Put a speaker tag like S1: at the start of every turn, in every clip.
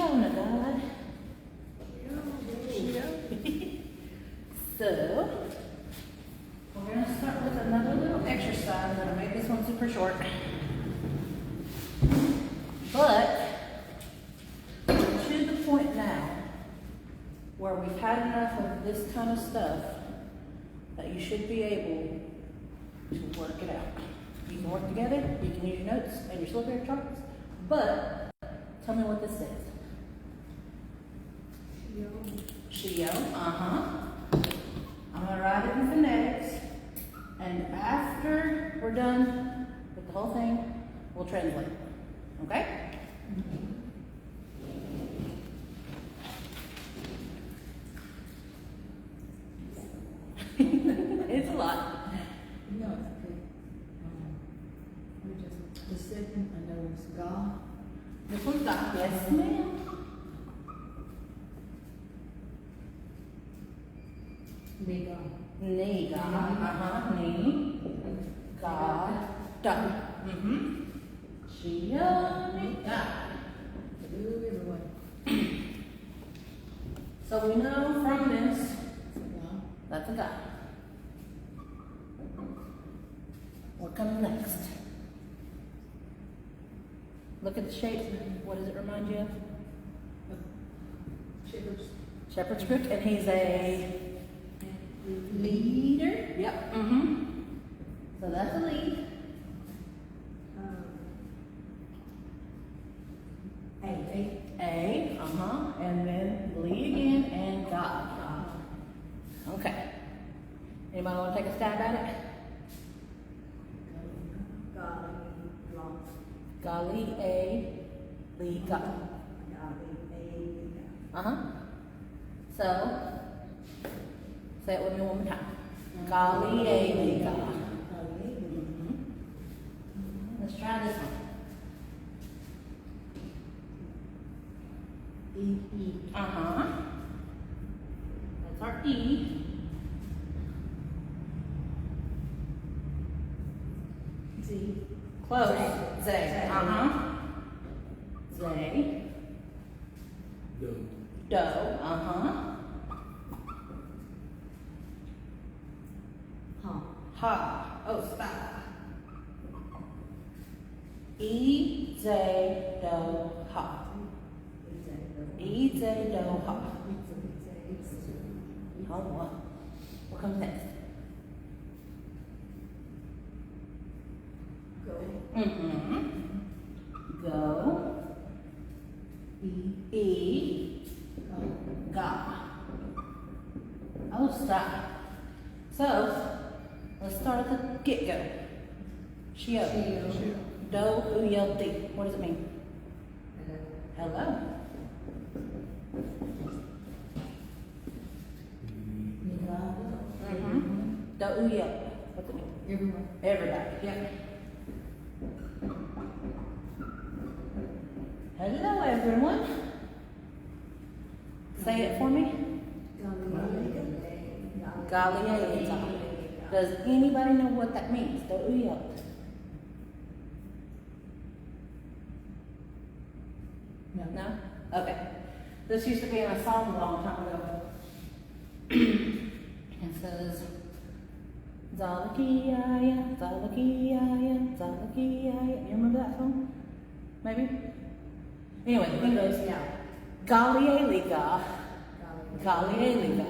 S1: Shiona, God. So, we're going to start with another little exercise. I'm going to make this one super short. But, we're to the point now where we've had enough of this kind of stuff that you should be able to work it out. You can work together, you can use your notes and your slip charts, but tell me what this says. Shio, I'm going to write it in phonetics, and after we're done with the whole thing, we'll translate. Okay? It's a lot.
S2: No, it's okay. The second, I know it's God.
S1: This one's God. Yes, ma'am.
S2: Nega.
S1: Knee, God. Knee. God. Done. Shio, God.
S2: Hello, everyone.
S1: So we know from this,
S2: God.
S1: that's a God. What comes next? Look at the shape. What does it remind you of?
S2: Shepherds.
S1: Shepherd's crook, and he's a leader. Yep. So that's a lead. A. And then lead again, and God. Okay. Anybody want to take a stab at it? Gali A. Liga. So, say it with me one more time. Gali A. Liga. Let's try this one. That's our E.
S2: Z.
S1: Close. Zay. Zay. Do. Ha. Oh, stop. E, Zay, Do, Ha. E, Zay, Do, Ha. Hold on. What comes next? Go. E. Ga. Oh, stop. So, let's start at the get-go. Shio. Do, uyel, di. What does it mean? Hello. Do, uyel. What's it mean?
S2: Everyone.
S1: Everybody. Yeah. Hello, everyone. Say it for me. Galieza. Does anybody know what that means? The uyot. No? Okay. This used to be in a song a long time ago. It says, Zalakiyaya, Zalakiyaya, Zalakiyaya. You remember that song? Maybe? Anyway, it goes, Galieliga. Galieliga.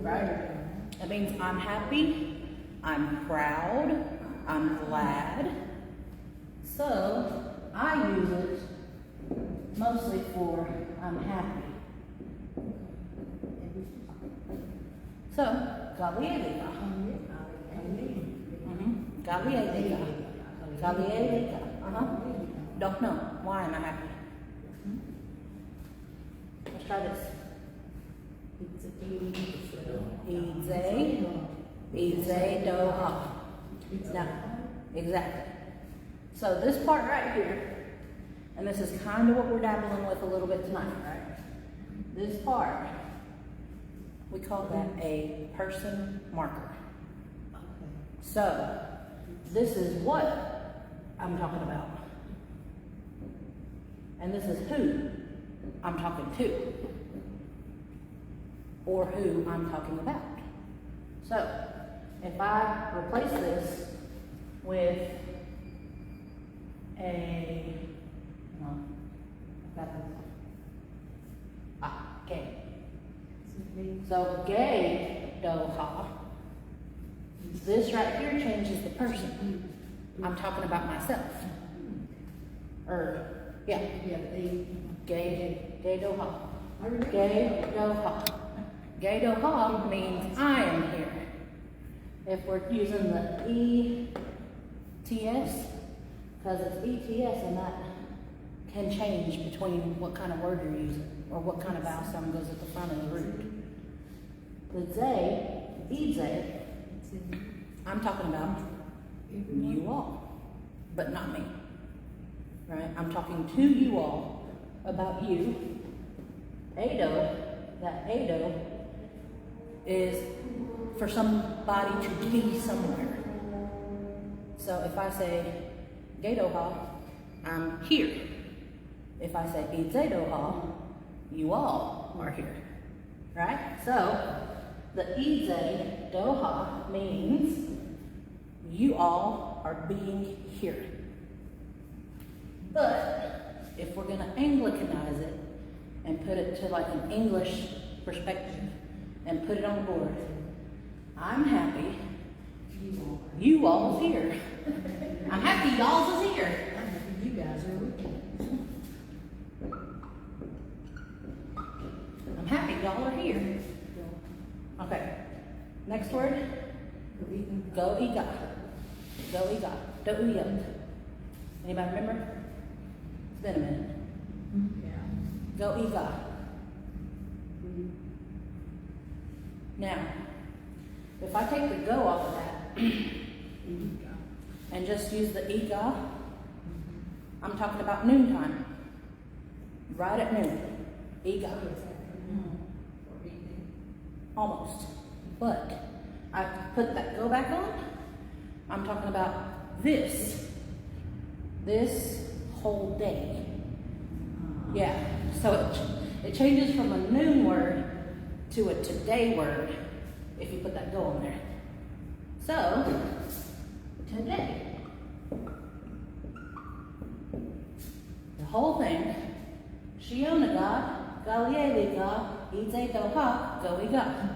S1: Right? That means I'm happy, I'm proud, I'm glad. So, I use it mostly for I'm happy. So, Galieliga. Galieliga. Galieliga. Don't know. Why am I happy? Let's try this. Easy, do, ha. No, exactly. So this part right here, and this is kind of what we're dabbling with a little bit tonight, right? This part, we call that a person marker. So, this is what I'm talking about. And this is who I'm talking to, or who I'm talking about. So, if I replace this with a, I've got this. Gay. So gay doha. This right here changes the person. I'm talking about myself. Yeah.
S2: Yeah, they.
S1: Gay doha.
S2: I remember.
S1: Gay doha. Gay doha means I am here. If we're using the ETS, because it's ETS and that can change between what kind of word you're using or what kind of vowel sound goes at the front of the root. The they, EZE, I'm talking about you all, but not me. Right? I'm talking to you all about you. Ado, that Ado is for somebody to be somewhere. So if I say Gadoha, I'm here. If I say Idzedoha, you all are here. Right? So the Idzedoha means you all are being here. But if we're going to Anglicanize it and put it to like an English perspective and put it on the board, I'm happy you all is here. I'm happy y'all is here.
S2: I'm happy you guys are with me.
S1: I'm happy y'all are here. Okay. Next word. Go ega. Go ega. Do uyot. Anybody remember? It's been a minute.
S2: Yeah.
S1: Go ega. Now, if I take the go off of that and just use the ega, I'm talking about noontime. Right at noon. Ega. Almost. But I put that go back on. I'm talking about this whole day. Yeah. So it changes from a noon word to a today word if you put that go on there. So today. The whole thing. Shionaga, Galieliga, Idze Doha, Goiga.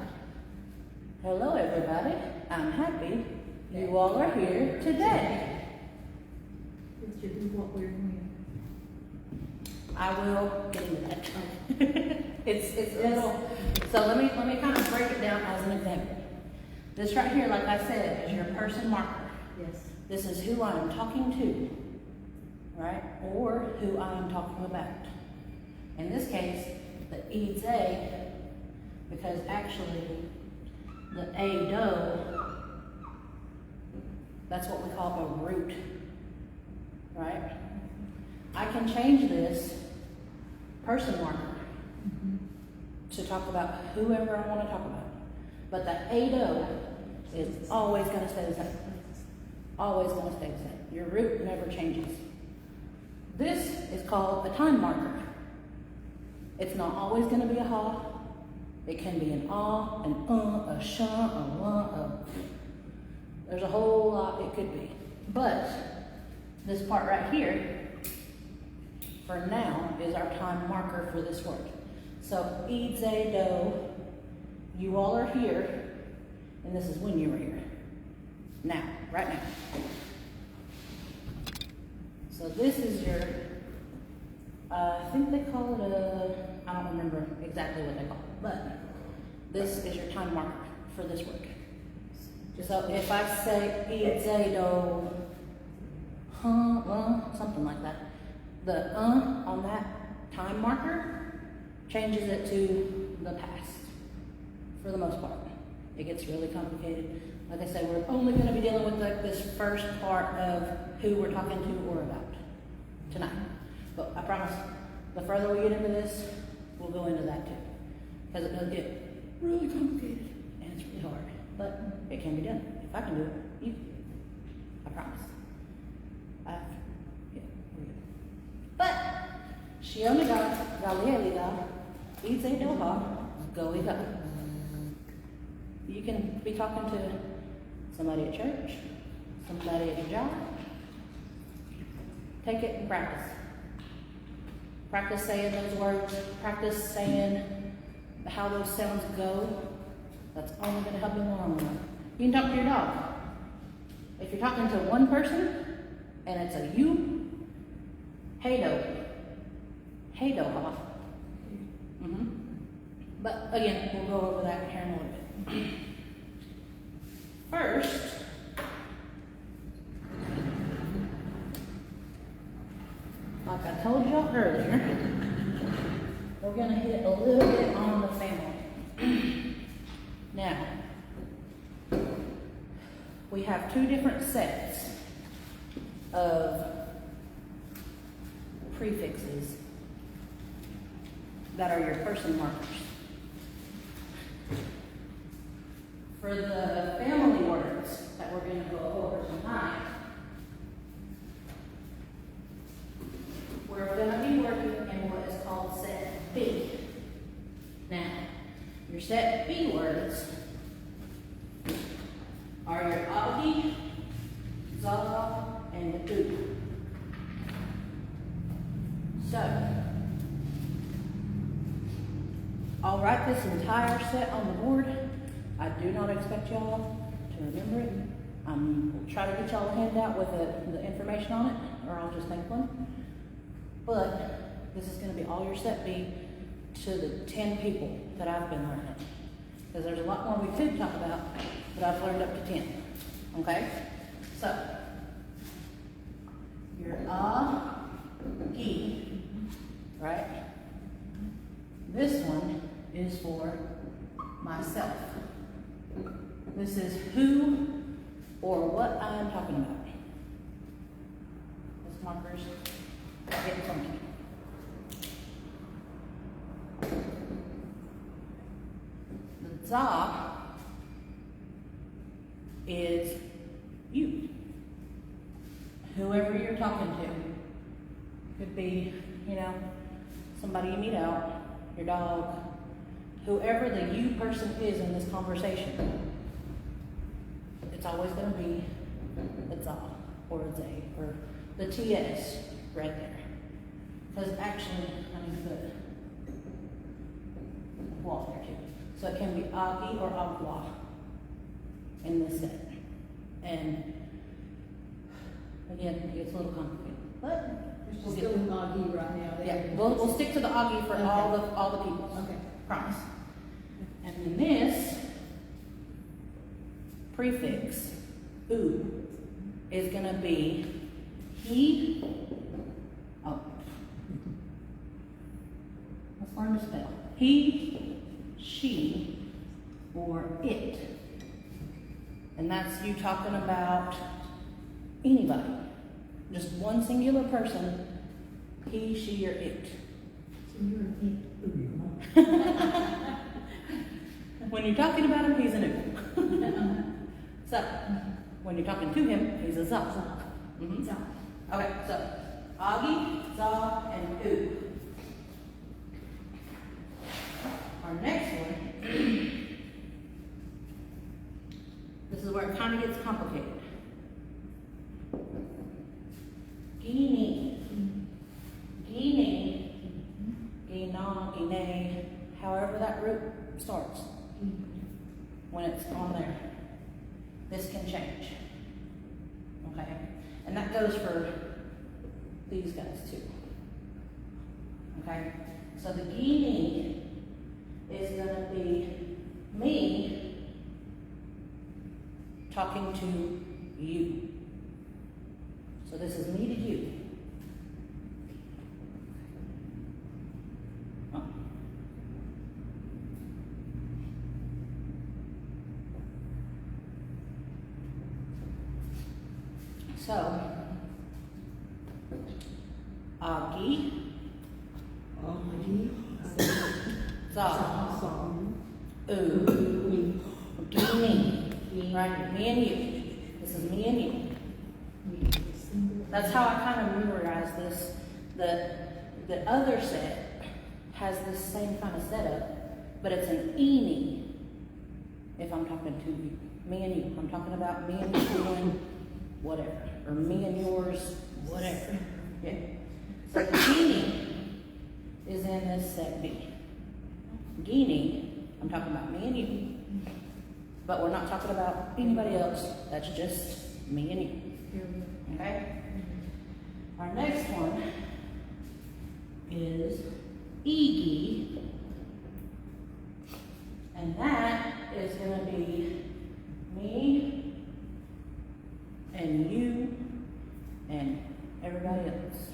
S1: Hello everybody. I'm happy you all are here today.
S2: It should be what we're doing.
S1: I will get into that. it's a little, so let me kind of break it down as an example. This right here, like I said, is your person marker.
S2: Yes.
S1: This is who I am talking to, right? Or who I am talking about. In this case, the Idze, because actually the Ado, that's what we call a root, right? I can change this person marker to talk about whoever I want to talk about. But the Ado is always going to stay the same. Always going to stay the same. Your root never changes. This is called a time marker. It's not always going to be a ha. It can be an ah, an a sha, a wa, a. There's a whole lot it could be. But this part right here, for now, is our time marker for this word. So, Idze do, you all are here, and this is when you were here. Now, right now. So this is your, I think they call it I don't remember exactly what they call it, but this is your time marker for this word. So if I say Idze do, something like that, the on that time marker changes it to the past for the most part. It gets really complicated. Like I said, we're only going to be dealing with this first part of who we're talking to or about tonight. But I promise, the further we get into this, we'll go into that too. Because it does get really complicated and it's really hard. But it can be done. If I can do it, you can do it. I promise. We're good. But she only got Galielida, Idze Doha, Goiga. You can be talking to somebody at church, somebody at your job. Take it and practice. Practice saying those words, practice saying how those sounds go. That's only going to help you in the long run. You can talk to your dog. If you're talking to one person and it's a you, hey do, ha. But again, we'll go over that here in a little bit. First, like I told y'all earlier, we're going to hit a little bit on the family. Now, we have two different sets of prefixes that are your person markers. For the family words that we're going to go over tonight, we're going to be working in what is called set B. Now, your set B words are your agi, za, and u. So, I'll write this entire set on the board. I do not expect y'all to remember it. We'll try to get y'all a handout with the information on it, or I'll just make one. But this is going to be all your set B to the 10 people that I've been learning. Because there's a lot more we could talk about, but I've learned up to 10. Okay? So, your gi, right? This one is for myself. This is who or what I'm talking about. Those markers are getting funky. The za is you. Whoever you're talking to. Could be, somebody you meet out, your dog, whoever the you person is in this conversation. It's always going to be a za or a ze or the TS right there. Because actually, I need to put a wall there too. So it can be agi or agua in this set. And again, it gets a little complicated. But
S2: We're still in agi right now.
S1: yeah, we'll stick to the agi for
S2: Okay.
S1: all the people.
S2: Okay.
S1: Promise. And then this prefix, u, is going to be he. Oh. Let's learn to spell. He, she, or it. And that's you talking about anybody. Just one singular person. He, she, or it.
S2: So you're an
S1: When you're talking about him, he's an u. So, when you're talking to him, he's a za. Mm-hmm.
S2: Za.
S1: Okay, so agi, za, and u. Our next one, this is where it kind of gets complicated. Gini, gini, gina, gine, however that root starts. When it's on there, this can change. Okay? And that goes for these guys too. Okay? So the gini is going to be me talking to you. So this is me to you. Huh? So, agi, za, u, gini, right? Me and you. This is me and you. That's how I kind of memorized this. The other set has this same kind of setup, but it's an eenie. If I'm talking to me and you, I'm talking about me and you doing whatever, or me and yours, whatever. Yeah. So the eenie is in this set B. Guinea, I'm talking about me and you, but we're not talking about anybody else. That's just me and you. Okay? Our next one is Iggy, and that is going to be me and you and everybody else.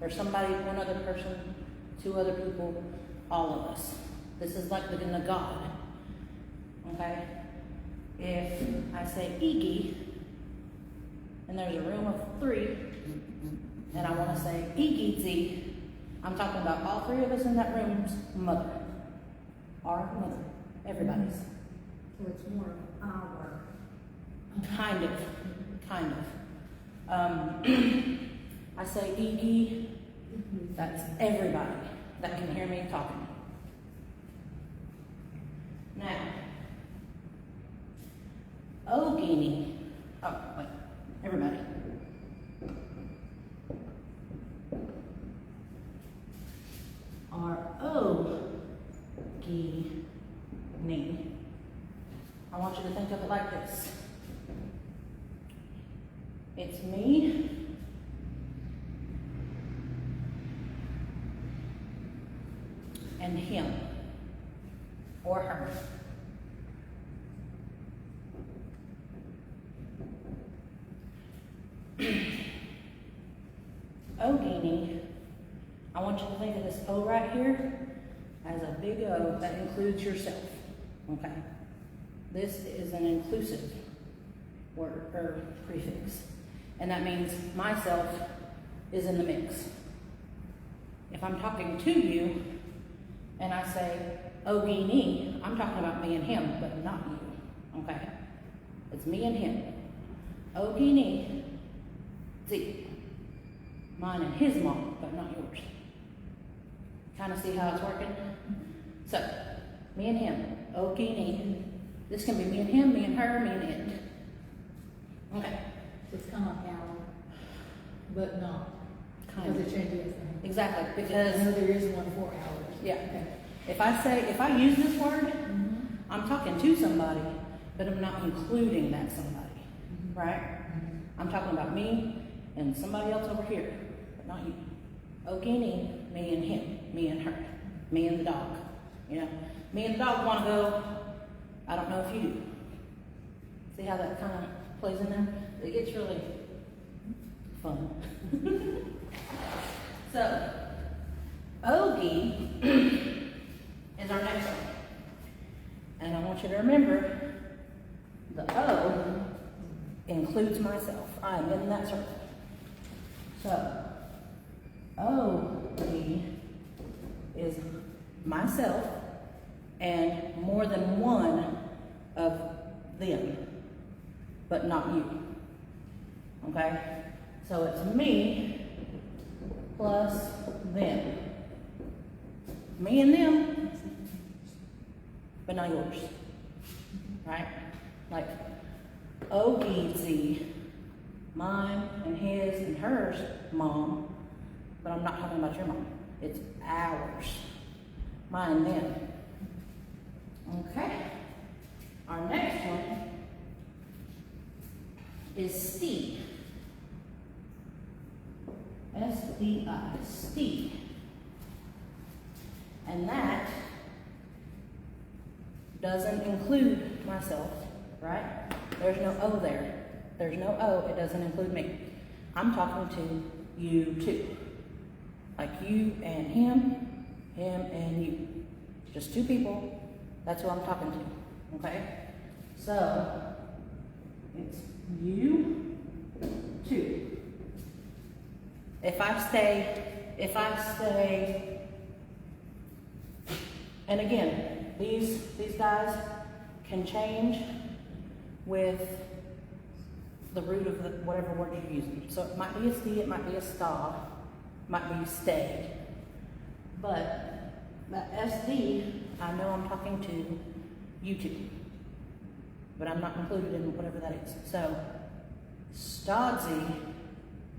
S1: Or somebody, one other person, two other people, all of us. This is like the God. Okay? If I say Iggy, and there's a room of 3, and I want to say Iggy, I'm talking about all 3 of us in that room's mother. Our mother. Everybody's.
S2: So it's more of our.
S1: Kind of. I say Iggy, that's everybody that can hear me talking. Now, Ogini, oh, wait, everybody. Or Ogini. I want you to think of it like this. It's me and him or her. Ogini, I want you to think of this O right here as a big O that includes yourself. Okay? This is an inclusive word or prefix. And that means myself is in the mix. If I'm talking to you and I say Ogini, I'm talking about me and him, but not you. Okay? It's me and him. Ogini, Z. Mine and his mom, but not yours. Kind of see how it's working? So, me and him, Ogini. This can be me and him, me and her, me and it. Okay.
S2: It's kind of our, but not.
S1: Kind
S2: Because
S1: of.
S2: it changes.
S1: Exactly,
S2: I
S1: because,
S2: know there is one for ours.
S1: yeah.
S2: Okay.
S1: If I use this word,
S2: Mm-hmm.
S1: I'm talking to somebody, but I'm not including that somebody,
S2: Mhm.
S1: right? I'm talking about me and somebody else over here, but not you. Ogini, me and him, me and her, me and the dog. You know, me and the dog want to go. I don't know if you do. See how that kind of plays in there? It gets really fun. So, Ogie is our next one. And I want you to remember the O includes myself. I am in that circle. So, Ogie is myself and more than one of them, but not you. Okay? So it's me plus them. Me and them, but not yours. Right? Like Ogie's, mine and his and hers mom, but I'm not talking about your mom. It's ours. Mine and them. Okay. Our next one is Steve. S-D-I, Steve. And that doesn't include myself, right? There's no O there. There's no O, it doesn't include me. I'm talking to you too. Like you and him and you. Just 2 people. That's who I'm talking to, okay? So, it's you, 2. If I stay, and again, these guys can change with the root of whatever word you're using. So it might be a sti, it might be a ska, it might be stay. But But SD, I know I'm talking to you two, but I'm not included in whatever that is. So, Stodzy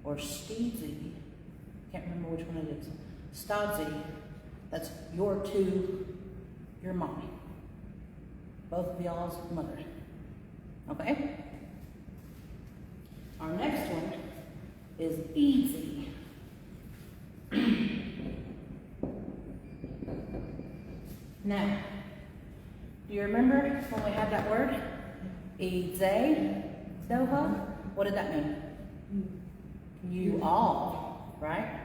S1: or Steedsy, can't remember which one it is. Stodzy, that's your mommy. Both of y'all's mother. Okay? Our next one is Easy. Now, do you remember when we had that word? Easy, Doha? What did that mean? You all, right?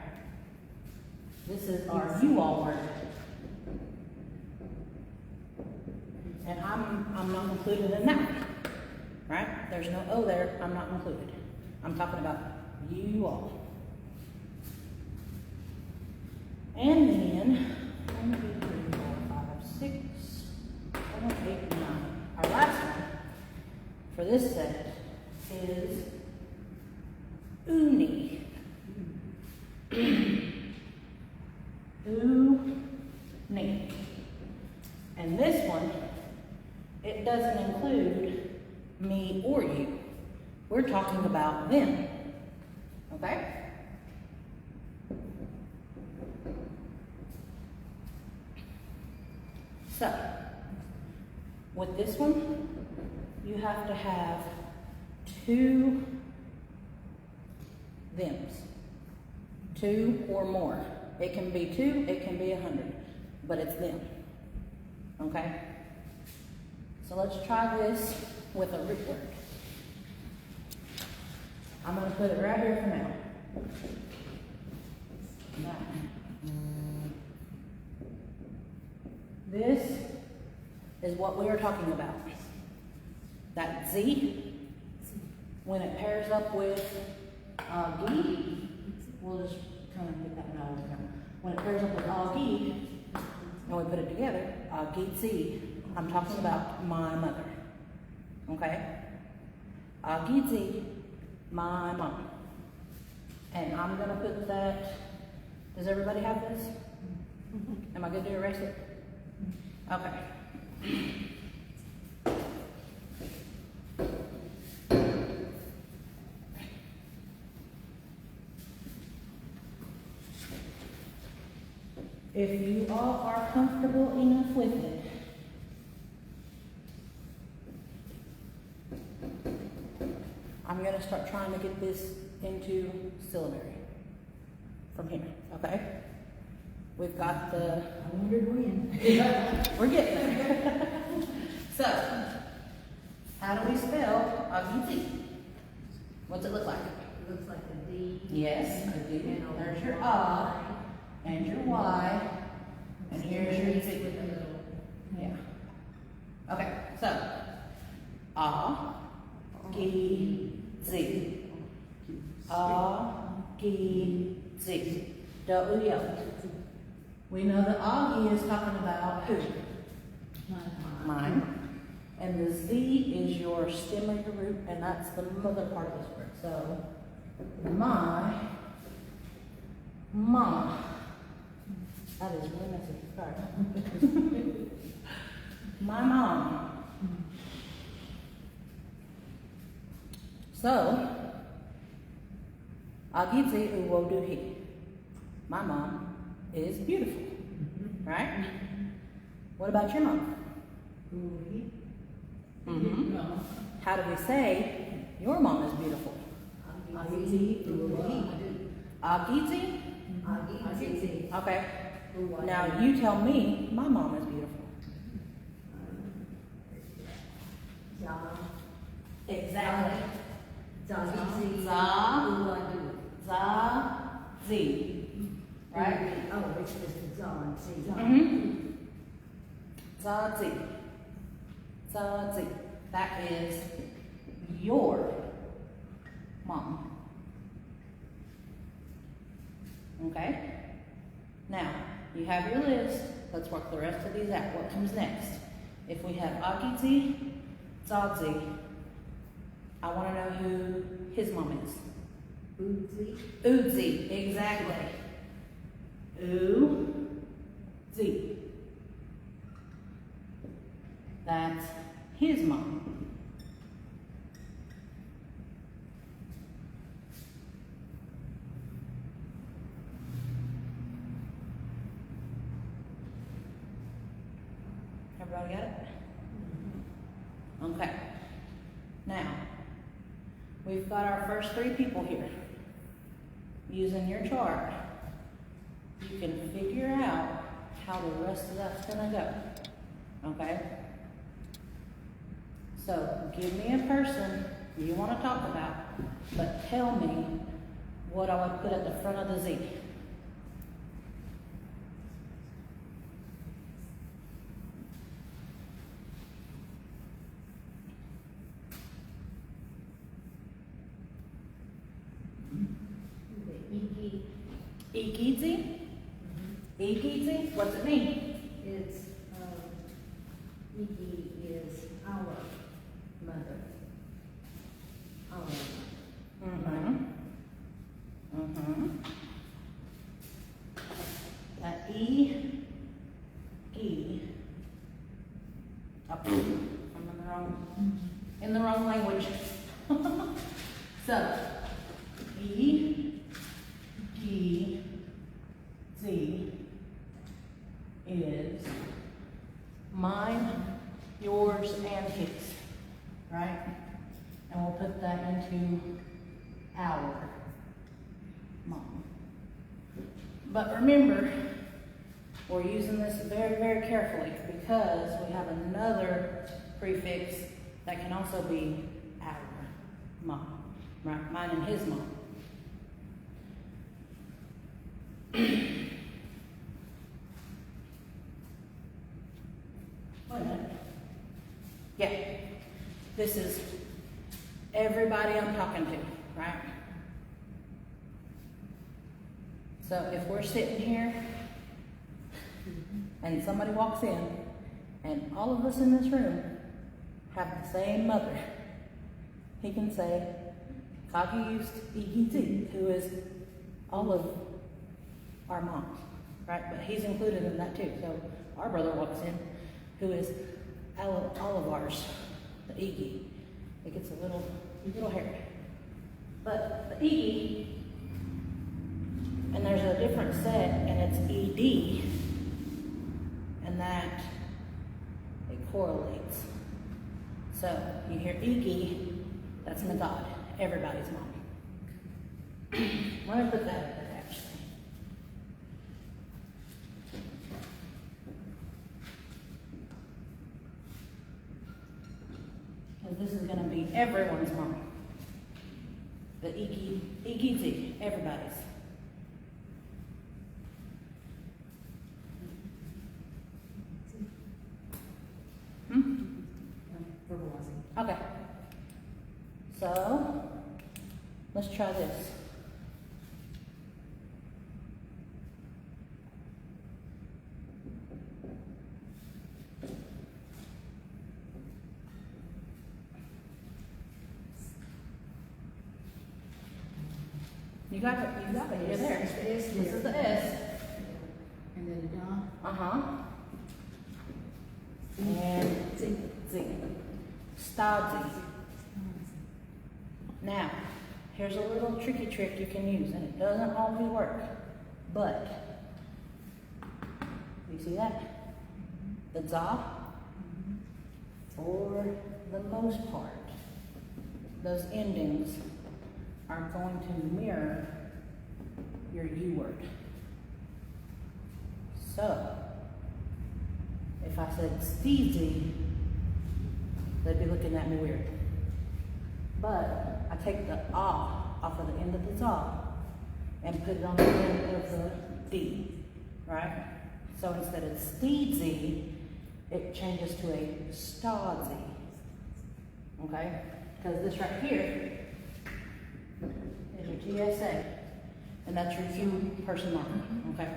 S1: This is our you all word. And I'm not included in that, right? There's no O there, I'm not included. I'm talking about you all. And then, 1, 2, 3, 4, 5, 6, 7, 8, 9. Our last one for this set is Uni. Uni. And this one, it doesn't include me or you. We're talking about them. Okay? So, with this one, you have to have 2 thems. 2 or more. It can be 2, it can be 100, but it's them. Okay? So let's try this with a root word. I'm going to put it right here for now. Now. This is what we are talking about. That Z, when it pairs up with G, we'll just kind of get that one out of there. When it pairs up with Agi, and we put it together, Agitzi, I'm talking about my mother. Okay? Agitzi, my mom. And I'm going to put that, does everybody have this? Am I good to erase it? Okay. If you all are comfortable enough with it, I'm going to start trying to get this into syllabary from here, okay? We've got the...
S2: I wondered when.
S1: We're getting there. So, how do we spell Agiti? What's it look like?
S2: It looks like a D.
S1: Yes, a D. There's your A, and your Y, and here's your Z.
S2: With a little.
S1: Yeah. Okay, so, A, G, Z. A, G, Z. W. We know that Agi is talking about who? Mine. And the Z is your stem of your root, and that's the mother part of this word. So, my mama. That is really messy. Sorry. My mom. So, Agitzi uwoduhi. My mom is beautiful, right? What about your mom? Mm-hmm. How do we say your mom is beautiful? Agitzi? Okay. Now you tell me my mom is beautiful. Exactly. Z. Right?
S2: Oh, it's just Zon.
S1: Mm-hmm. Zazi. Zazi. That is your mom. Okay? Now, you have your list. Let's work the rest of these out. What comes next? If we have Agiti, Zazi, I want to know who his mom is.
S2: Uzi.
S1: Uzi, exactly. Z. That's his mom. Everybody got it? Okay. Now, we've got our first three people here. Using your chart, you can figure out how the rest of that's gonna go. Okay? So, give me a person you want to talk about, but tell me what I would put at the front of the Z.
S2: The Iggy,
S1: Igizi? Igizi? What's it mean?
S2: it's, Iggy is our mother. Our
S1: Mm-hmm. Mm-hmm. That E. Oh, I'm in the wrong language. So, E, G, Z is mine, yours, and his, right? And we'll put that into our mom. But remember, we're using this very, very carefully because we have another prefix that can also be our mom, right? Mine and his mom. Wait a minute. Yeah, this is everybody I'm talking to, right? So if we're sitting here and somebody walks in and all of us in this room have the same mother, he can say, Kagi used Igiti, who is all of our moms, right? But he's included in that too. So our brother walks in, who is all of ours, the Iggy. It gets a little hairy. But the E, and there's a different set, and it's ED, and that, it correlates. So you hear Iggy, that's Nagad, everybody's mom. I'm gonna put that in there, actually. Because this is gonna be everyone's mom. The Iggy, everybody's.
S2: verbalizing.
S1: Okay. So, let's try this. You got it, you're there.
S2: It's the S
S1: This is the S.
S2: And then the dot.
S1: Uh-huh. And
S2: Z.
S1: Z. Stodzy. Now, here's a little tricky trick you can use, and it doesn't always work. But, you see that? The za, for the most part, those endings are going to mirror your U word. So, if I said steezy, they'd be looking at me weird. But I take the ah off of the end of the za and put it on the end of the D, right? So instead of steezy, it changes to a stodzy, okay? Because this right here is your TSA, and that's your U person marker, okay?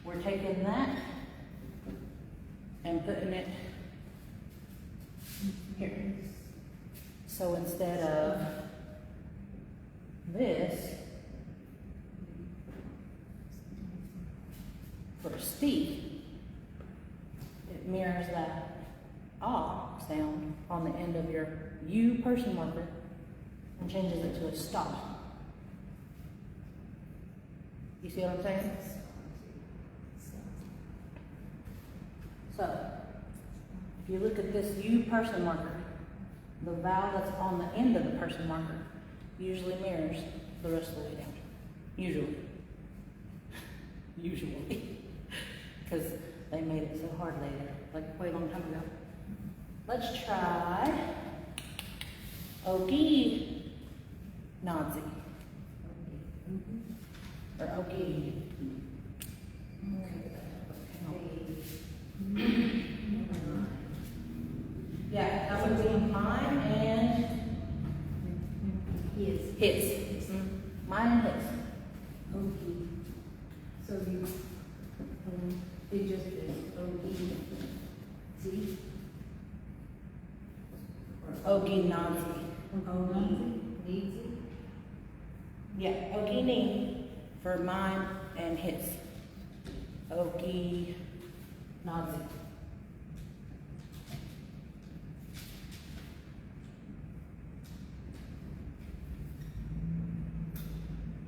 S1: We're taking that and putting it here. So instead of this, for Steve, it mirrors that ah sound on the end of your U person marker and changes it to a stop. You see what I'm saying? So, if you look at this U person marker, the vowel that's on the end of the person marker usually mirrors the rest of the way down. Usually. Usually. Because they made it so hard later, like way long time ago. Let's try Ogie Nazi. Or Ogie. Yeah, that would be mine and his. Mine and his.
S2: Okay. So you, it just is O-E-Z?
S1: Ogie Nazi.
S2: Needs?
S1: Yeah, Ogie for mine and his. Ogie Nazi.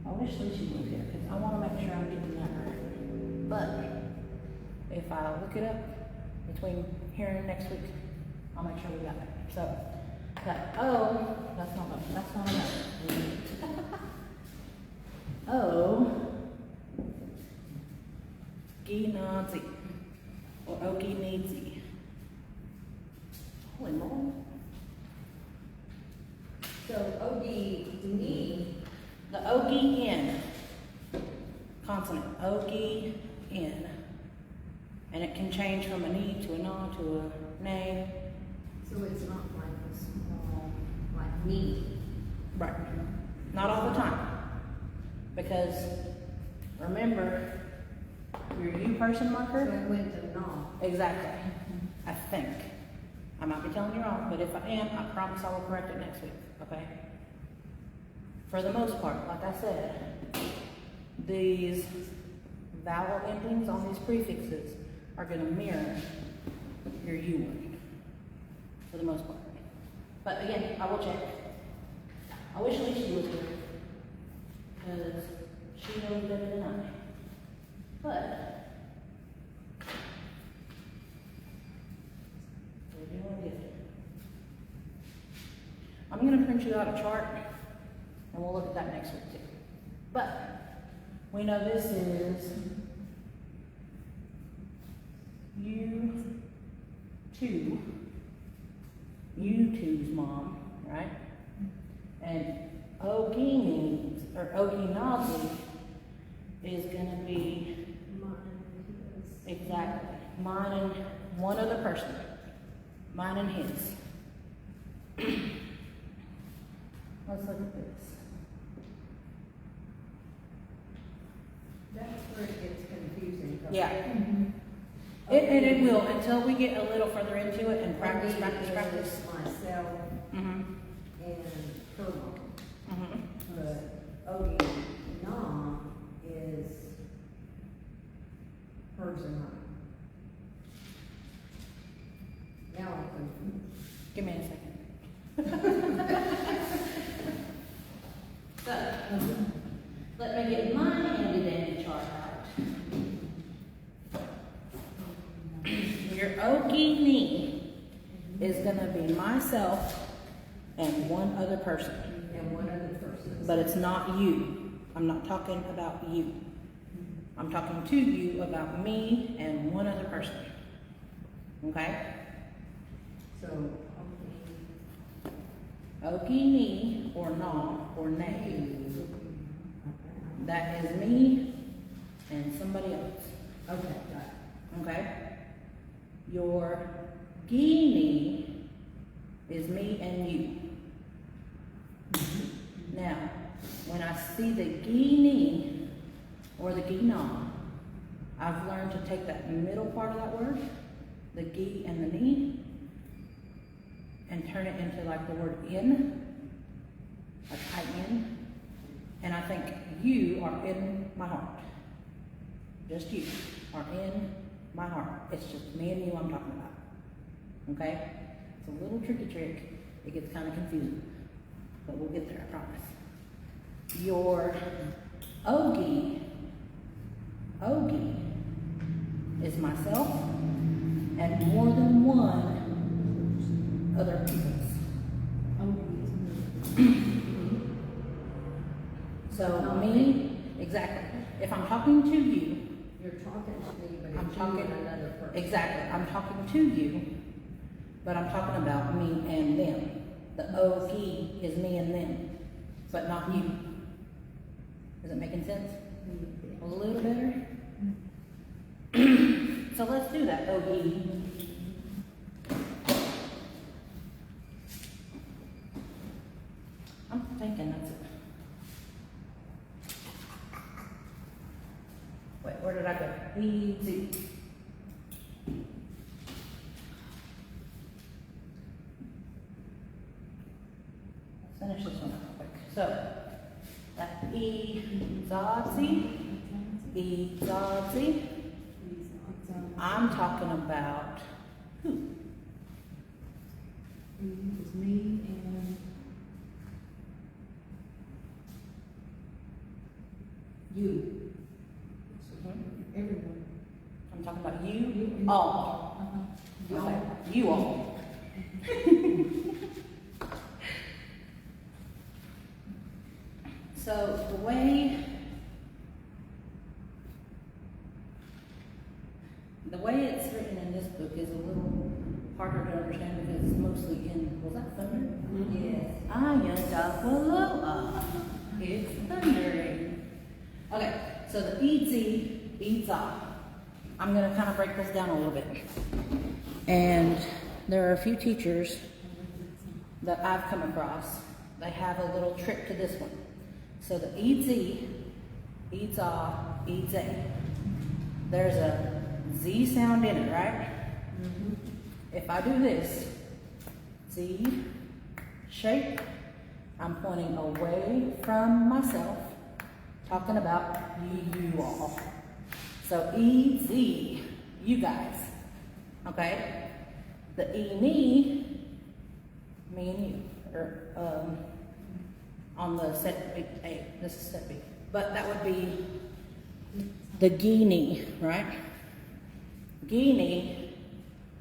S1: I wish Lucy was here because I want to make sure I'm getting that right. But if I look it up between here and next week, I'll make sure we got it. So that O, that's not enough. O Ginazi or Oginazi. Holy moly.
S2: So O-D-N.
S1: The O-G-N consonant, O-G-N. And it can change from an E to a N to a name.
S2: So it's not like a small, like me.
S1: Right. Not all the time. Because remember, your U person
S2: So
S1: marker?
S2: it went to non.
S1: Exactly. I think. I might be telling you wrong, but if I am, I promise I will correct it next week, okay? For the most part, like I said, these vowel endings on these prefixes are going to mirror your U word, for the most part. But again, I will check. I wish Alicia was here, because she knows better than I. But we're doing good. I'm going to print you out a chart, and we'll look at that next week too. But we know this is U2, U2's mom, right? And Ogini, or Oginazi, is going to be exactly mine and one other person. Mine and his. Let's look at this.
S2: That's where it gets confusing.
S1: Yeah. It will until we get a little further into it and practice.
S2: Myself
S1: Mm-hmm.
S2: and her mom.
S1: Mm-hmm.
S2: But Odie Nam is hers and mine. Now I'm confused.
S1: Give me a second. So, let me get my handy dandy chart out. Your Ogini is going to be myself and one other person.
S2: And one other person.
S1: But it's not you. I'm not talking about you. I'm talking to you about me and one other person. Okay?
S2: So,
S1: Ogini or na or name. That is me and somebody else.
S2: okay, got it.
S1: Okay? Your Gini is me and you. Now, when I see the Gini or the Gina, I've learned to take that middle part of that word, the Gi and the Ni, and turn it into like the word in, like I in. And I think you are in my heart. Just you are in my heart. It's just me and you I'm talking about. Okay? It's a little tricky trick. It gets kind of confusing. But we'll get there, I promise. Your Ogie is myself and more than one other people's. So me, exactly. If I'm talking to you,
S2: You're talking to me, but
S1: I'm
S2: it's
S1: talking
S2: you and another person.
S1: exactly. I'm talking to you, but I'm talking about me and them. The Ogie is me and them, but not you. Is it making sense? A little better? So let's do that, Ogie. I'm thinking that's it. Wait, where did I go? Easy. Let's finish this one up real quick. So, that Ezazi. I'm talking about who?
S2: It's me and you. Everyone.
S1: I'm talking about you
S2: and
S1: all.
S2: You
S1: Okay,
S2: all.
S1: you all. So the way it's written in this book is a little harder to understand because it's mostly in, was that thunder?
S2: Yes.
S1: Ayatapaloa. It's thundering. Okay, so the Eza. I'm going to kind of break this down a little bit. And there are a few teachers that I've come across. They have a little trick to this one. So the Eza, there's a Z sound in it, right?
S2: Mm-hmm.
S1: If I do this, Z shape, I'm pointing away from myself, talking about you all. So E-Z, you guys, okay? The E-me, me and you, or on the set B, A, this is set B. But that would be the Guinea, right? Guinea,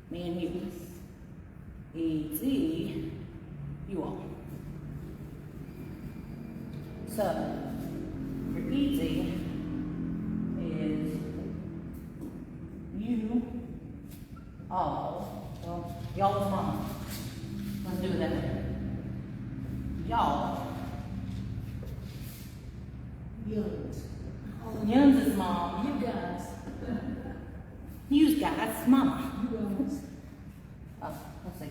S1: me and you. E-Z, you all. So, your E-Z is you all. Well, y'all's mama. Let's do it that way. Y'all. Young's is mom.
S2: You guys.
S1: You guys, mama.
S2: You guys.
S1: Oh, let's see.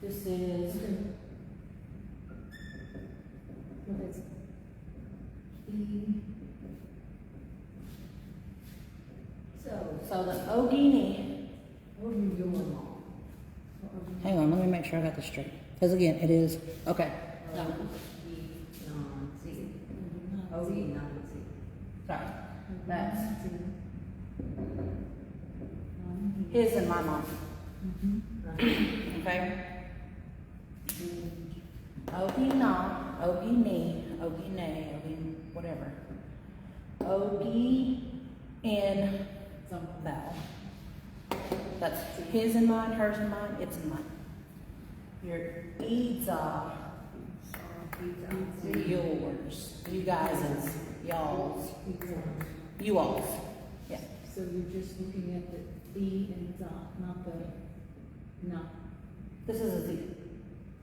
S1: This is
S2: Well, that's E.
S1: so the Ogini.
S2: Or your mom.
S1: Hang on, let me make sure I got this straight. Because again, it is okay.
S2: No.
S1: Sorry, that's his and my mom. Okay. Ogie na, Ogie ni, Ogie nay, Ogie whatever. Ogie in vowel. That's his and mine, hers and mine, it's and mine. Your Eza, yours. You guys is y'all's. You all's. Yeah.
S2: So you're just looking at the E and the, not the, no.
S1: This is a Z.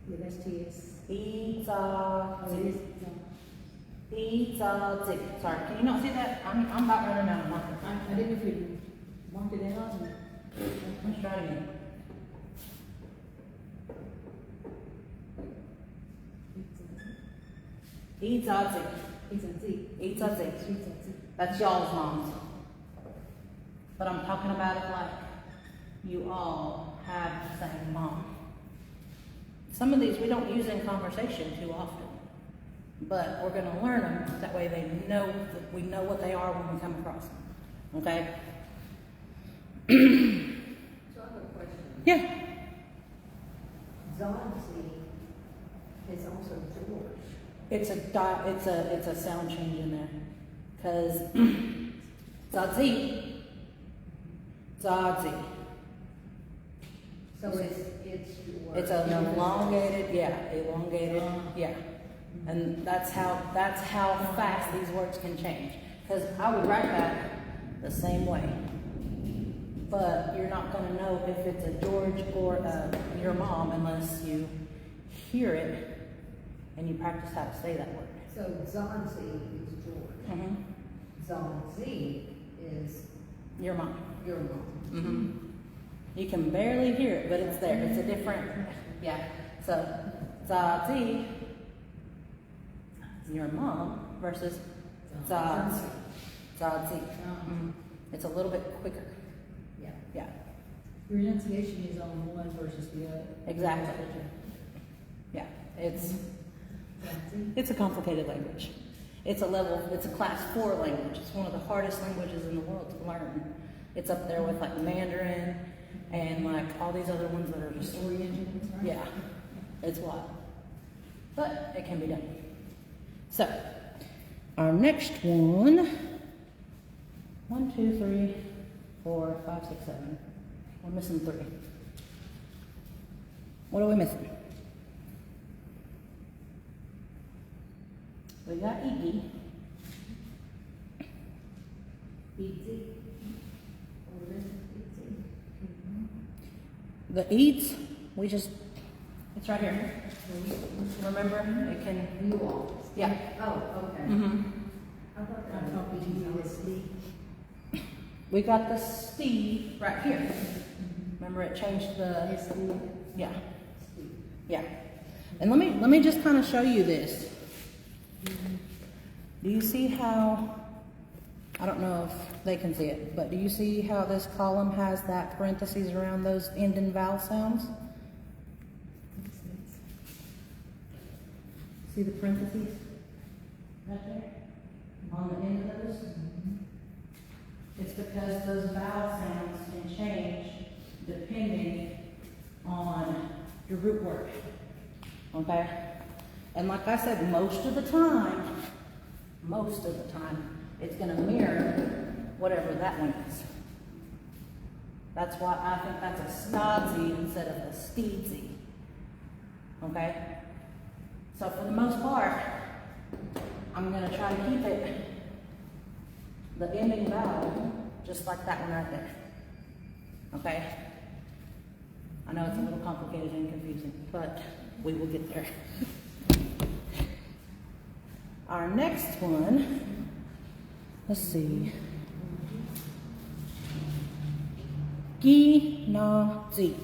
S2: Yeah, that's TS.
S1: Eza,
S2: Oh, it is.
S1: Eza, Z. Sorry, can you not see that? I'm about running out of marker.
S2: I didn't know if you marked it out.
S1: Let's try it again. Eza, Z.
S2: It's a Z.
S1: Eza, Z.
S2: It's a Z.
S1: That's y'all's moms. But I'm talking about it like you all have the same mom. Some of these we don't use in conversation too often, but we're going to learn them. That way they know, that we know what they are when we come across them. Okay? Yeah.
S2: Zonzi is also George.
S1: It's a sound change in there. Because Zadzi. Zadzi.
S2: So it's George.
S1: It's an elongated, yeah. And that's how fast these words can change. Because I would write that the same way. But you're not going to know if it's a George or your mom unless you hear it and you practice how to say that word.
S2: So Zonzi is George.
S1: Mm-hmm.
S2: Zonzi is
S1: Your mom.
S2: your mom.
S1: Mm-hmm. You can barely hear it, but it's there. It's a different, yeah. So, Zazi, your mom, versus Zazi. Zazi. Mm-hmm. It's a little bit quicker.
S2: Yeah.
S1: Yeah,
S2: Your enunciation is on one versus the other.
S1: exactly. Yeah, it's a complicated language. It's a class 4 language. It's one of the hardest languages in the world to learn. It's up there with like Mandarin and like all these other ones that are just, yeah, it's wild. But it can be done. So, our next one, 1, 2, 3, 4, 5, 6, 7. We're missing 3. What are we missing? We got Iggy.
S2: Easy.
S1: The eats, it's right here. Remember? It can,
S2: You all.
S1: yeah.
S2: Oh, okay.
S1: Mm-hmm.
S2: I thought you was the.
S1: We got the Steve right here. Remember it changed the, yeah, yeah. And let me just kind of show you this. Do you see how, I don't know if they can see it, but do you see how this column has that parentheses around those end and vowel sounds? See the parentheses right there on the end of those? It's because those vowel sounds can change depending on your root word. Okay? And like I said, most of the time, it's going to mirror whatever that one is. That's why I think that's a stodzy instead of a steedsy. Okay? So for the most part, I'm going to try to keep it the ending vowel just like that one right there. Okay? I know it's a little complicated and confusing, but we will get there. Our next one, let's see. Ginazi.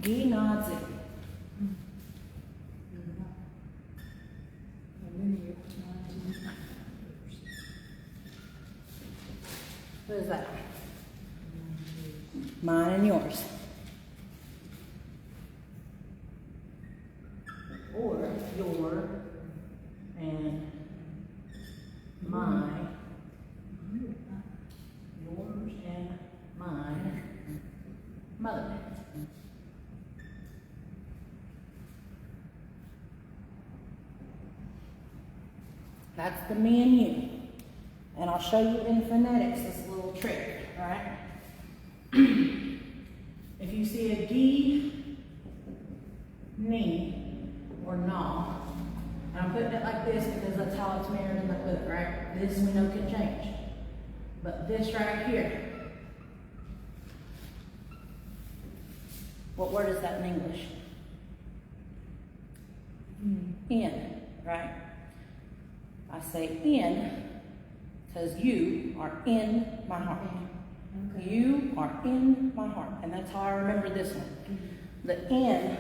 S1: Ginazi. What is that? Mine and yours. Or your and my. Yours and mine. Mother. That's the me and you. And I'll show you in phonetics this little trick, right? If you see a D, knee, or gnaw, and I'm putting it like this because that's how it's mirrored in the book, right? This we know can change. But this right here, what word is that in English? In, right? I say in because you are in my heart. Okay. You are in my heart. And that's how I remember this one. The in,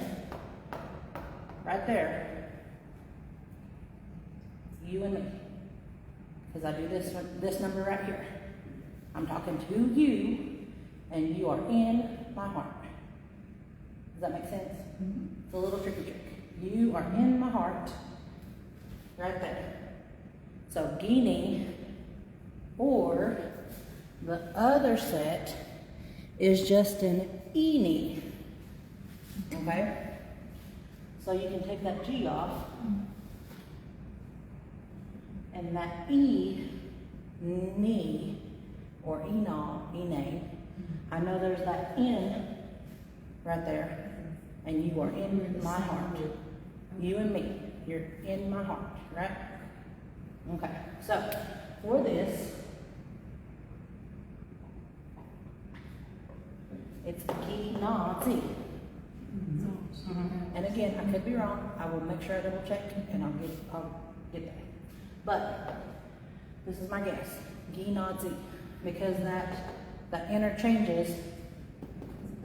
S1: right there, you and me. Because I do this number right here. I'm talking to you, and you are in my heart. Does that make sense? Mm-hmm. It's a little tricky trick. You are in my heart, right there. So, Guinea, or the other set is just an E-knee. Okay? So you can take that G off, and that E, knee, or E-naw, E-nay. I know there's that N right there, and you are in my heart. You and me, you're in my heart, right? Okay, so for this, it's G-naw-zi. And again, I could be wrong. I will make sure I double check, and I'll get that. But this is my guess, Gi-naw-zi, because that interchanges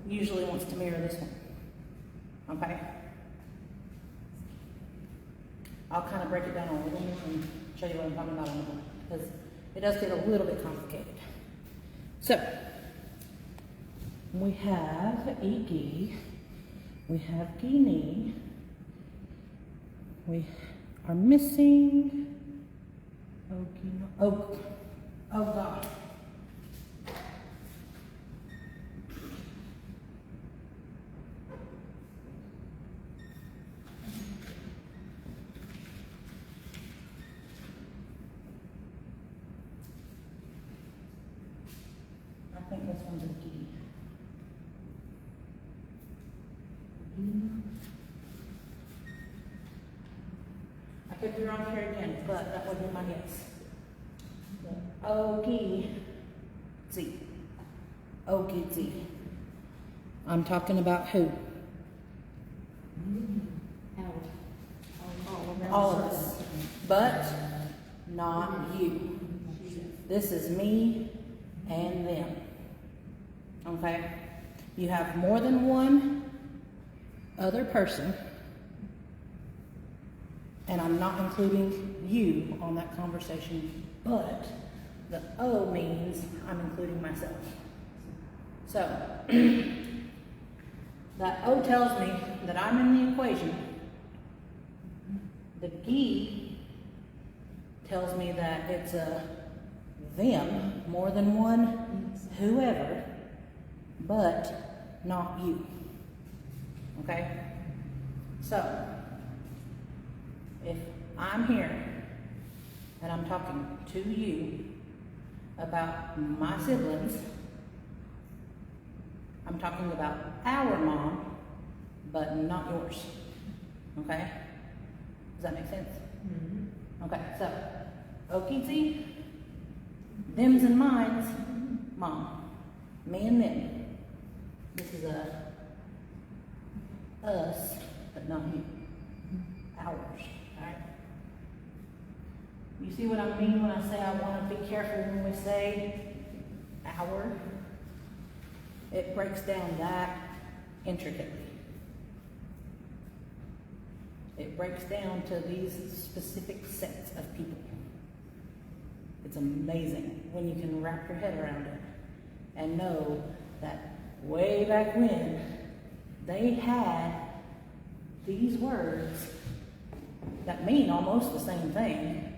S1: usually wants to mirror this one. Okay? I'll kind of break it down a little more and show you what I'm talking about in a moment, because it does get a little bit complicated. So, we have E-gi, we have Gi-ni, we are missing oh God. I think this one's a G. I could be wrong here again, but that would be my guess. O-gi-zi. O-gi-zi. I'm talking about who? All of us. But not you. This is me and them. Okay? You have more than one other person, and I'm not including you on that conversation, but the O means I'm including myself. So, that O tells me that I'm in the equation. The Gi tells me that it's a them, more than one, whoever, but not you. Okay? So, if I'm here and I'm talking to you about my siblings, I'm talking about our mom, but not yours. Okay? Does that make sense? Mm-hmm. Okay, so, Okizi, them's and mine's, mom. Me and them. This is a us, but not you. Ours, right? You see what I mean when I say I want to be careful when we say our? It breaks down that intricately. It breaks down to these specific sets of people. It's amazing when you can wrap your head around it and know that way back when they had these words that mean almost the same thing,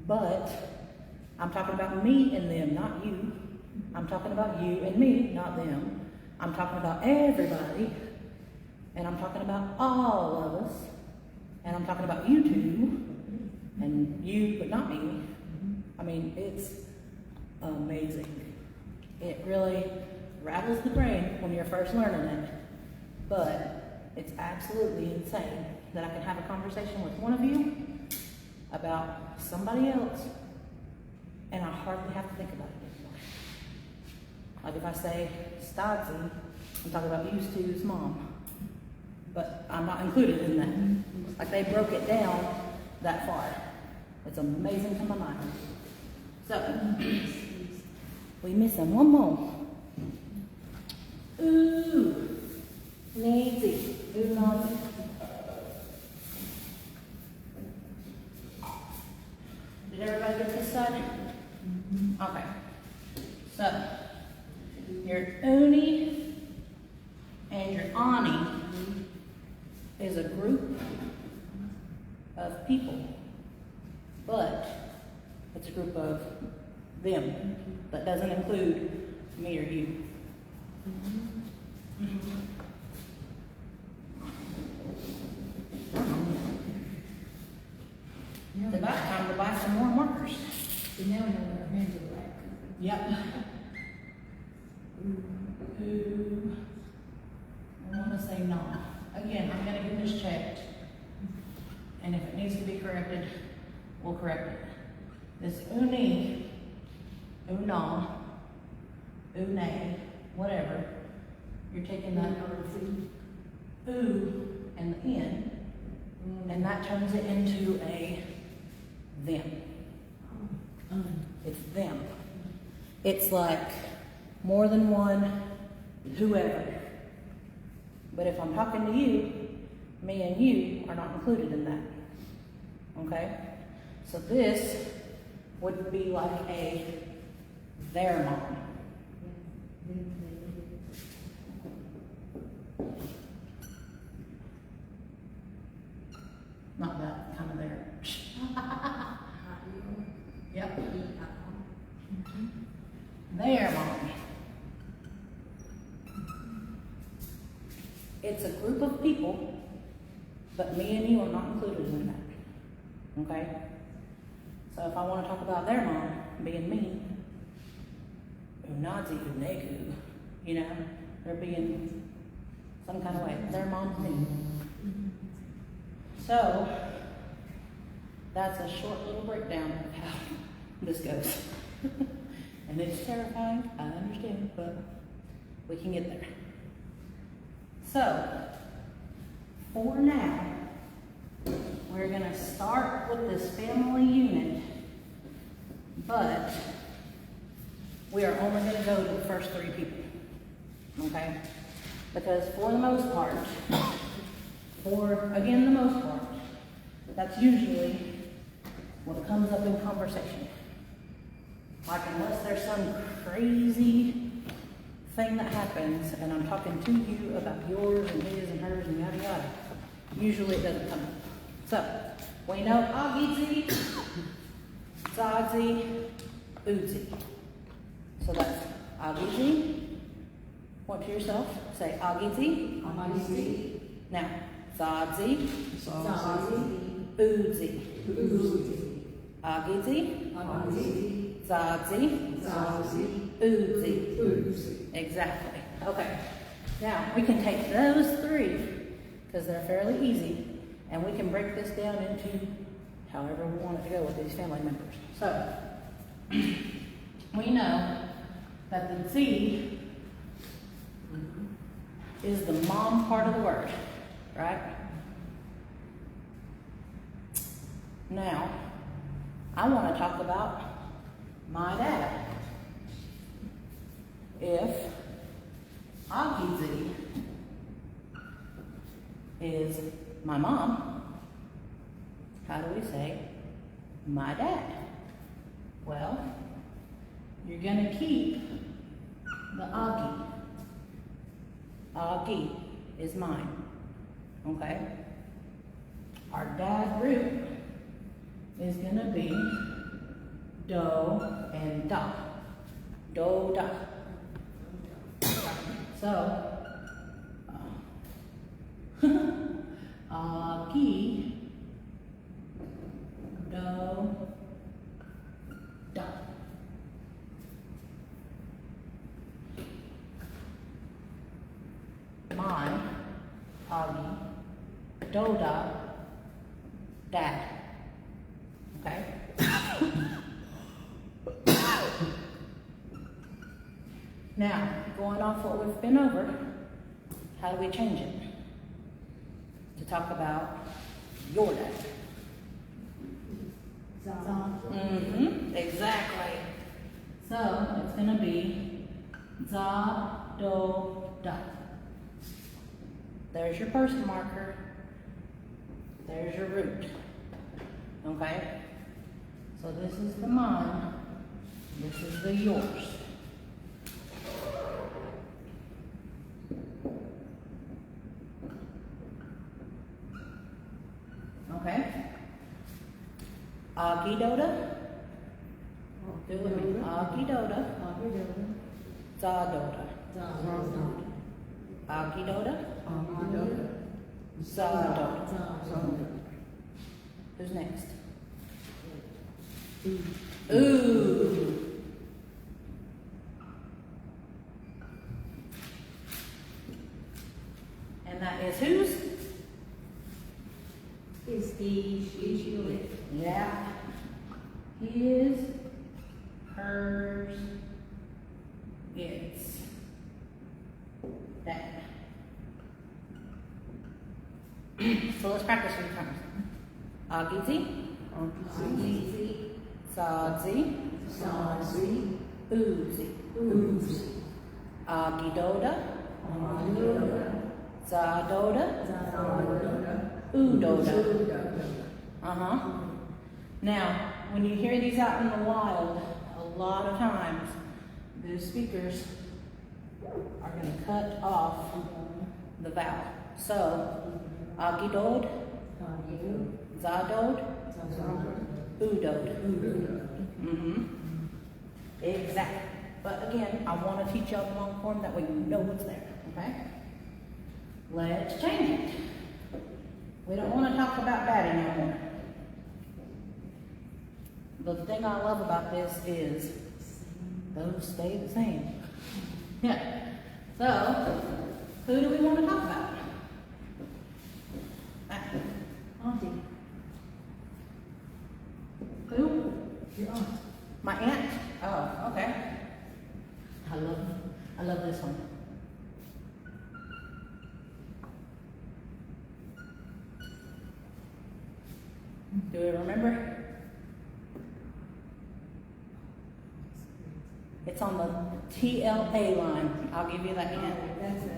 S1: but I'm talking about me and them, not you. I'm talking about you and me, not them. I'm talking about everybody, and I'm talking about all of us, and I'm talking about you two, and you, but not me. I mean, it's amazing. It really rattles the brain when you're first learning it, but it's absolutely insane that I can have a conversation with one of you about somebody else, and I hardly have to think about it anymore. Like if I say Stodzy, I'm talking about used to's mom, but I'm not included in that. Like they broke it down that far. It's amazing to my mind. So, we missing one more. Ooh, lazy. Ooh, nazi. Did everybody get this side? Okay. So, your uni and your ani is a group of people, but it's a group of them that doesn't include me or you. It's about time to buy some more markers.
S2: So now we know what our hands are like.
S1: Yep. Ooh. I wanna say no. Again, I'm gonna get this checked. And if it needs to be corrected, we'll correct it. This uni, una, une, whatever, you're taking that ooh and the in, and that turns it into a them. It's them. It's like more than one, whoever. But if I'm talking to you, me and you are not included in that. Okay? So this would be like a their mom. Not that kind of there. Yep. Their mom. It's a group of people, but me and you are not included in that. Okay? So if I want to talk about their mom being me, Unazi, Unegu, you know, they're being some kind of way. Their mom's me. So that's a short little breakdown of how this goes. And it's terrifying, I understand, but we can get there. So, for now, we're going to start with this family unit, but we are only going to go to the first 3 people, okay? Because for the most part, again, the most part, that's usually what comes up in conversation. Like, unless there's some crazy thing that happens, and I'm talking to you about yours and his and hers and yada yada, usually it doesn't come up. So, we know Agizi, Zazi, Uzi. So that's Agizi. Point to yourself. Say Agizi.
S2: Agizi.
S1: Now, Zazi,
S2: Zazi.
S1: Uzi.
S2: Uzi.
S1: Agizi,
S2: Agizi.
S1: Zazi,
S2: Zazi.
S1: Uzi.
S2: Uzi.
S1: Exactly. Okay. Now, we can take those 3, because they're fairly easy, and we can break this down into however we want it to go with these family members. So, we know that the Z is the mom part of the word, right? Now, I want to talk about my dad. If Agizi is my mom, how do we say my dad? Well, you're going to keep the Agi. Agi is mine, okay? Our dad root is going to be do and da. Do, da. So, Agi, do, da. Mine, Agi, do, da, dad. Okay? Now, going off what we've been over, how do we change it? To talk about your dad. Exactly. So, it's going to be za, do, da. There's your person marker. There's your root. Okay? So this is the mine. This is the yours. Okay? Agidoda. Do it with me. Agidoda. Zadoda. Agidoda,
S2: Agidoda.
S1: Zadoda. Who's next?
S2: Ooh.
S1: Ooh. And that is whose?
S2: Is he, she,
S1: Yeah. His, hers, its. That. So let's practice 3 times. Agizi, Sadzi, Uzi. Agidoda, Zadoda, Udoda. Now, when you hear these out in the wild, a lot of times the speakers are going to cut off the vowel. So, Agidod, Zadod, Udod. Exactly. But again, I want to teach y'all the long form, that way you know what's there, okay? Let's change it. We don't want to talk about daddy no more. The thing I love about this is those stay the same. Yeah. So, who do we want to talk about?
S2: Auntie.
S1: Who?
S2: Your aunt.
S1: My aunt? Oh, okay. I love this one. Do we remember? It's on the TLA line. I'll give you that hint.
S2: That's a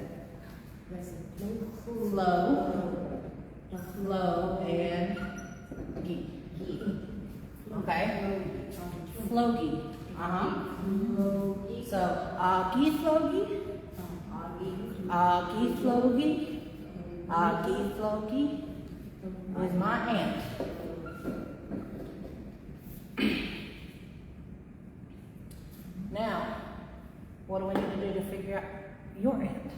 S1: Flow and gee. Okay? Flogi. So, Agi Flogi, Agi Flogi, Agi Flogi with my aunt. Now, what do we need to do to figure out your aunt?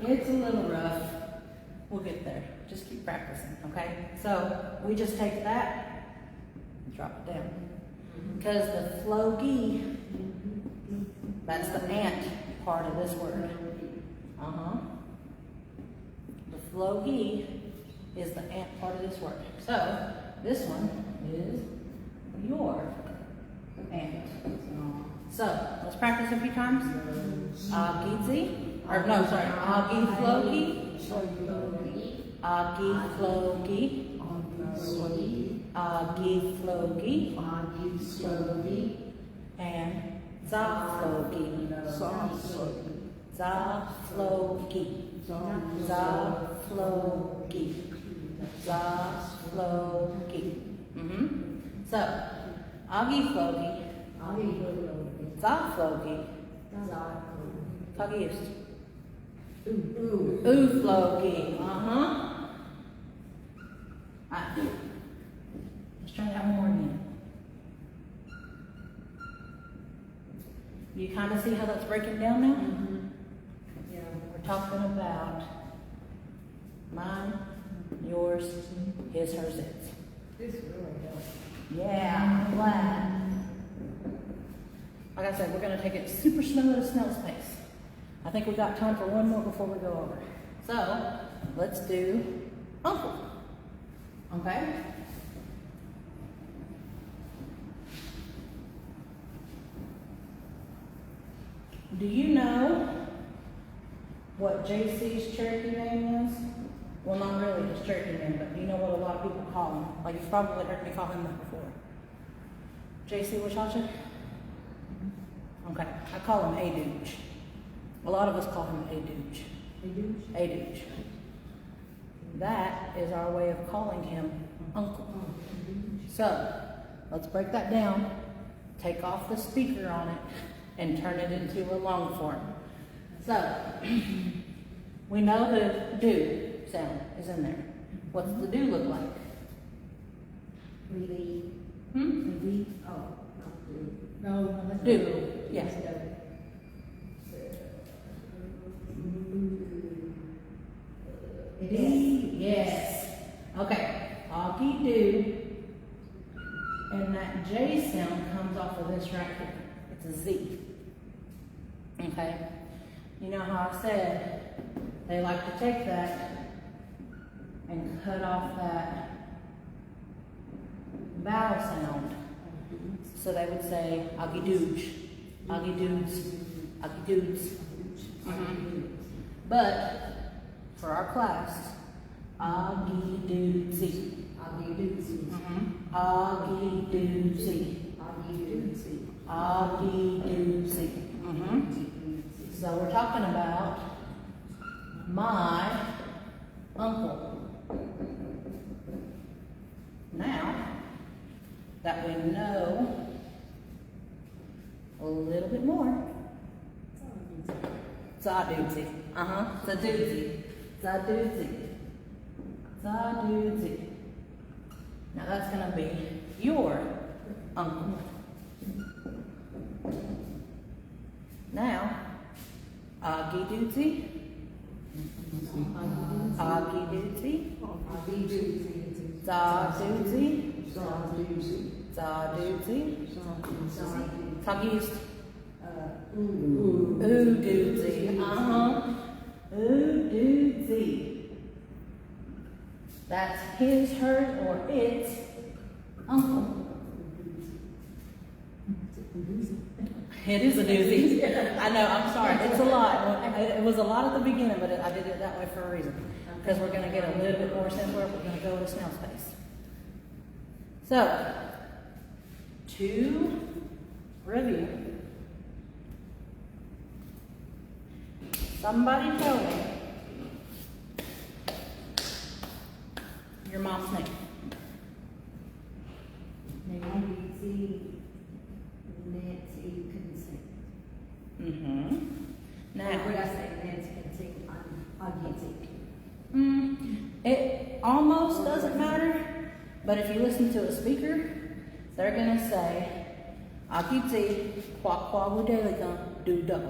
S1: It's a little rough. We'll get there. Just keep practicing, okay? So we just take that and drop it down. Because the flogi, that's the aunt part of this word. The flogi is the aunt part of this word. So this one is your aunt. So let's practice a few times. Agizi. Or no, sorry. Agi Flogi. Agi Flogi. Agi Flogi. And Za Flogi. Za Flogi. Za Flogi. Za Flogi. So, Agi Flogi. Za Flogi. Kagius. Ooh Flogi. Let's try that one more again. You kind of see how that's breaking down now?
S2: Yeah.
S1: We're talking about mine, yours, his, hers, its.
S2: This really helps.
S1: Yeah, I'm glad. Like I said, we're going to take it super slow at a snail's pace. I think we've got time for one more before we go over. So, let's do uncle. Okay? Do you know what JC's Cherokee name is? Well, not really his Cherokee name, but you know what a lot of people call him. Like, you've probably heard me call him that before. JC Washacha? Okay, I call him Adooch. A lot of us call him Adooch. Adooch? That is our way of calling him uncle. So, let's break that down. Take off the speaker on it and turn it into a long form. So, we know the do sound is in there. What's the do look like?
S2: Relieve.
S1: Hmm?
S2: Oh, not do. No, that's
S1: Do, yeah.
S2: It is.
S1: Yes. Okay. Augie do. And that J sound comes off of this right here. It's a Z. Okay. You know how I said they like to take that and cut off that vowel sound. So they would say Augie dooge, Augie dudes, Augie dudes. But for our class, Augie doozy.
S2: Augie doozy.
S1: Augie doozy.
S2: Augie doozy.
S1: Augie doozy. So we're talking about my uncle. Now that we know a little bit more, Zadoozy. Zadoozy. Zadoozy. Zadoozy. Now that's going to be your uncle. Now, Augie Doozy. Augie Doozy.
S2: Augie doozy.
S1: Zadoozy.
S2: Zadoozy.
S1: Zadoozy.
S2: Zadoozy.
S1: Talk used.
S2: Ooh.
S1: Ooh doozy. Ooh doozy. That's his, hers, or its uncle. It is a doozy. I know, I'm sorry. It's a lot. It was a lot at the beginning, but I did it that way for a reason. Because we're going to get a little bit more simpler. We're going to go to snail's pace. So, to review, somebody tell me your mom's name.
S2: Nancy. Nancy Consent.
S1: Now,
S2: What I say, Nancy Consent. Augie.
S1: It almost doesn't matter, but if you listen to a speaker, they're going to say, Akiti, kwa kwa wudeligan, do do.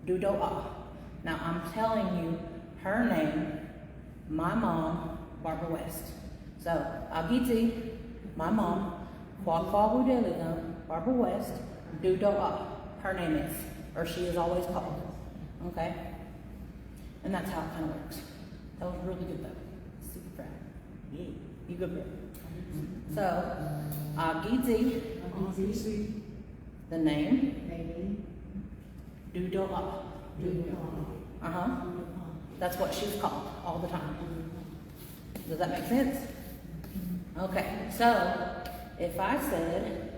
S1: Do do ah. Now I'm telling you her name, my mom, Barbara West. So, Akiti, my mom, kwa kwa wudeligan, Barbara West, do do ah. Her name is, or she is always called. Okay? And that's how it kind of works. That was really good though. Super proud. Yeah, you good girl. So, Agiti, the name, Dudoa. That's what she's called all the time. Does that make sense? Okay, so if I said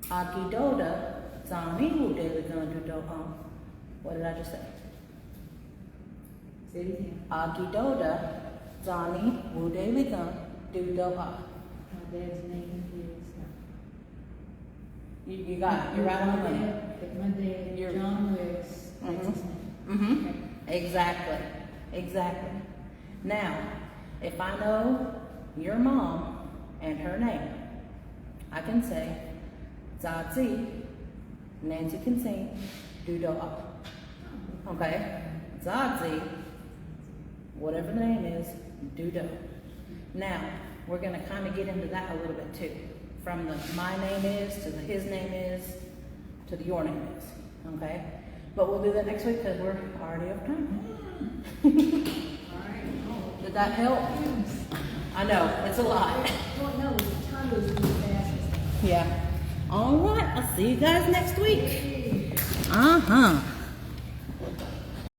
S1: Agidoda Zani Wudeligan Dudoa, what did I just say? Agidoda Zani Wudeligan Dudoa.
S2: My dad's name is.
S1: You got it. You're right on the money.
S2: My dad,
S1: You're-
S2: John West. That's his name.
S1: Exactly. Now, if I know your mom and her name, I can say Zazi, Nancy can sing, Dudoa. Okay? Zazi, whatever the name is, Dudo. Now, we're going to kind of get into that a little bit too. From the my name is to the his name is to the your name is. Okay? But we'll do that next week because we're already over time. Did that help? I know, it's a lot.
S2: Well, no, time goes really fast.
S1: Yeah. All right, I'll see you guys next week.